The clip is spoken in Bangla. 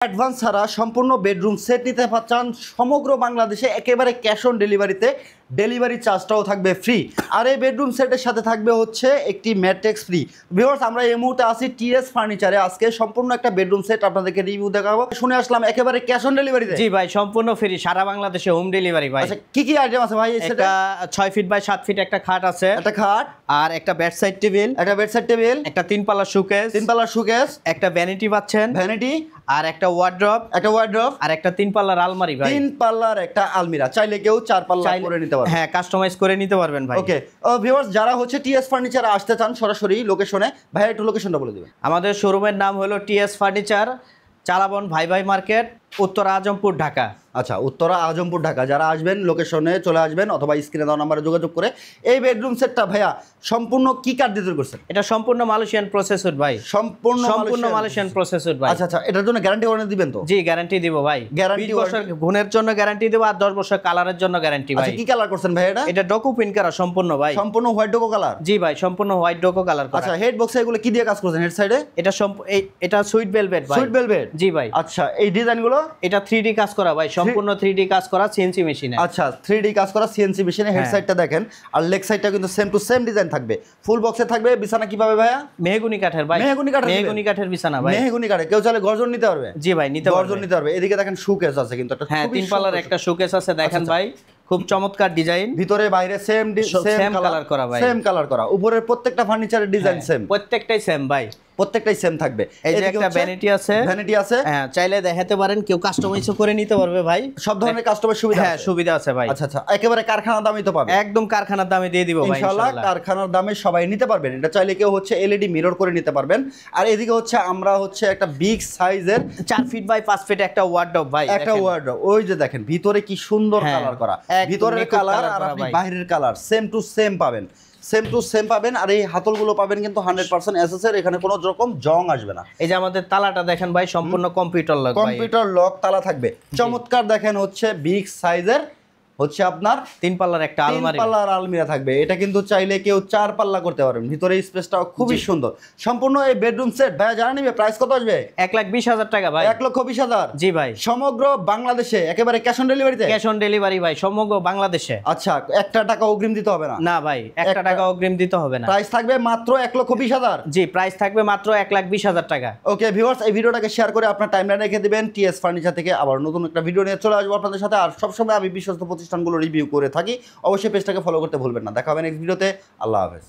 অ্যাডভান্স ছাড়া সম্পূর্ণ বেডরুম সেট নিতে চান সমগ্র বাংলাদেশে একেবারে ক্যাশ অন ডেলিভারিতে ডেলিভারি চার্জটাও থাকবে ফ্রি। আর এই বেডরুম সেটের সাথে থাকবে হচ্ছে একটি ম্যাট্রেক্স ফ্রি। ভিউয়ার্স, আমরা এই মুহূর্তে আছি টিএস ফার্নিচারে। আজকে সম্পূর্ণ একটা বেডরুম সেট আপনাদেরকে রিভিউ দেখাবো। শুনে আসলাম একেবারে ক্যাশ অন ডেলিভারিতে। জি ভাই, সম্পূর্ণ ফ্রি, সারা বাংলাদেশে হোম ডেলিভারি ভাই। আচ্ছা, কি কি আইটেম আছে ভাই? এটা 6 ফিট বাই 7 ফিট একটা খাট আছে, একটা খাট, আর একটা বেড সাইড টেবিল, একটা 3 পাল্লার শোকেস, একটা ভ্যানিটি পাচ্ছেন, ভ্যানিটি, আর একটা ওয়ার্ড্রপ, আর একটা 3 পাল্লার আলমারি ভাই। 3 পাল্লার একটা আলমিরা, চাইলে কেউ 4 পাল্লা করে নিতে পারবে। হ্যাঁ, কাস্টমাইজ করে নিতে পারবেন ভাই। ওকে ভিউয়ার্স, যারা হচ্ছে টিএস ফার্নিচারে আসতে চান সরাসরি লোকেশনে, ভাই একটু লোকেশনটা বলে দিবেন। আমাদের শোরুমের নাম হলো টিএস ফার্নিচার, চালাবন ভাই ভাই মার্কেট, উত্তর আজমপুর, ঢাকা। আচ্ছা, উত্তরা আজমপুর, ঢাকা। যারা আসবেন লোকেশনে চলে আসবেন অথবা স্ক্রিনে দেওয়া নাম্বারে যোগাযোগ করে। এই বেডরুম সেটটা ভাইয়া সম্পূর্ণ কি কাঠ দিয়ে তৈরি করছেন? এটা সম্পূর্ণ মালয়েশিয়ান প্রসেসর ভাই। সম্পূর্ণ মালয়েশিয়ান প্রসেসর ভাই। আচ্ছা আচ্ছা, এটার জন্য গ্যারান্টি ওয়ারেন্টি দিবেন তো? জি, গ্যারান্টি দিব ভাই। 20 বছর গুণের জন্য গ্যারান্টি দেব, আর 10 বছর কালারের জন্য গ্যারান্টি ভাই। আচ্ছা, কি কালার করছেন ভাই এটা? এটা ডকু প্রিন্ট করা সম্পূর্ণ ভাই। সম্পূর্ণ হোয়াইট ডোকো কালার? জি ভাই, সম্পূর্ণ হোয়াইট ডোকো কালার করা। আচ্ছা, হেড বক্সে এগুলো কি দিয়ে কাজ করছেন হেড সাইডে? এটা সুইট ভেলভেট ভাই। Sweet velvet? জি ভাই। আচ্ছা, এই ডিজাইনগুলো? এটা 3D কাজ করা ভাই, সম্পূর্ণ 3D কাজ করা সিএনসি মেশিনে। আচ্ছা, 3D কাজ করা সিএনসি মেশিনে। হেড সাইডটা দেখেন, আর লেগ সাইডটা কিন্তু সেম টু সেম ডিজাইন থাকবে। ফুল বক্সে থাকবে। বিছানা কিভাবে ভাইয়া? মেহগনি কাঠের ভাই। মেহগনি কাঠের বিছানা ভাই। মেহগনি কাঠের। কেউ চাইলে গর্জন নিতে পারবে? জি ভাই, নিতে পারবে। গর্জন নিতে পারবে। এদিকে দেখেন শোকেস আছে কিন্তু একটা। হ্যাঁ, 3 পাল্লার একটা শোকেস আছে দেখেন ভাই, খুব চমৎকার ডিজাইন। ভিতরে বাইরে সেম কালার করা ভাই। সেম কালার করা। উপরের প্রত্যেকটা ফার্নিচারের ডিজাইন সেম। প্রত্যেকটাই সেম ভাই। প্রত্যেকটাই সেম থাকবে। এই যে একটা ভ্যানিটি আছে। হ্যাঁ, চাইলে দেখাতে পারেন, কেউ কাস্টমাইজও করে নিতে পারবে ভাই। সব ধরনের কাস্টমার সুবিধা? হ্যাঁ, সুবিধা আছে ভাই। আচ্ছা আচ্ছা, একেবারে কারখানার দামই তো পাবে? একদম কারখানার দামে দিয়ে দিব ভাই ইনশাআল্লাহ। কারখানার দামে সবাই নিতে পারবেন। এটা চাইলে কেউ হচ্ছে এলইডি মিরর করে নিতে পারবেন। আর এদিকে হচ্ছে আমরা হচ্ছে একটা বিগ সাইজের 4 ফিট বাই 5 ফিট একটা ওয়ার্ডরোব ভাই। একটা ওয়ার্ডরোব। ওই যে দেখেন ভিতরে কি সুন্দর কালার করা। ভিতরের কালার আর আপনি বাইরের কালার সেম টু সেম পাবেন। সেম টু সেম পাবেন। আর এই হাতলগুলো পাবেন কিন্তু 100% এসএসএর। এখানে কোনো রকম জং আসবে না। এই যে আমাদের তালাটা দেখেন ভাই, সম্পূর্ণ কম্পিউটার লক তালা থাকবে। চমৎকার দেখেন হচ্ছে বিগ সাইজের হচ্ছে আপনার 3 পাল্লার একটা আলমারি, 3 পাল্লার আলমিরা থাকবে। এটা কিন্তু চাইলে কেউ 4 পাল্লা করতে পারবেন। ভিতরে স্পেসটাও খুবই সুন্দর। সম্পূর্ণ এই বেডরুম সেট ভাই জানা নিবে প্রাইস কত আসবে? 1,20,000 টাকা ভাই। 1,20,000? জি ভাই, সমগ্র বাংলাদেশে একেবারে ক্যাশ অন ডেলিভারিতে? ক্যাশ অন ডেলিভারি ভাই, সমগ্র বাংলাদেশে। আচ্ছা, 1 টাকা অগ্রিম দিতে হবে না? না ভাই, 1 টাকা অগ্রিম দিতে হবে না। প্রাইস থাকবে মাত্র 1,20,000? জি, প্রাইস থাকবে মাত্র 1,20,000 টাকা। ওকে ভিউয়ার্স, এই ভিডিওটাকে শেয়ার করে আপনার টাইমলাইনে রেখে দিবেন। টিএস ফার্নিচার থেকে আবার নতুন একটা ভিডিও নিয়ে চলে আসবো আপনাদের সাথে। আর সবসময় আমি বিশ্বস্ত প্রতিষ্ঠানগুলো রিভিউ করে থাকি। অবশ্যই পেজটাকে ফলো করতে ভুলবেন না। দেখা হবে নেক্সট ভিডিওতে। আল্লাহ হাফেজ।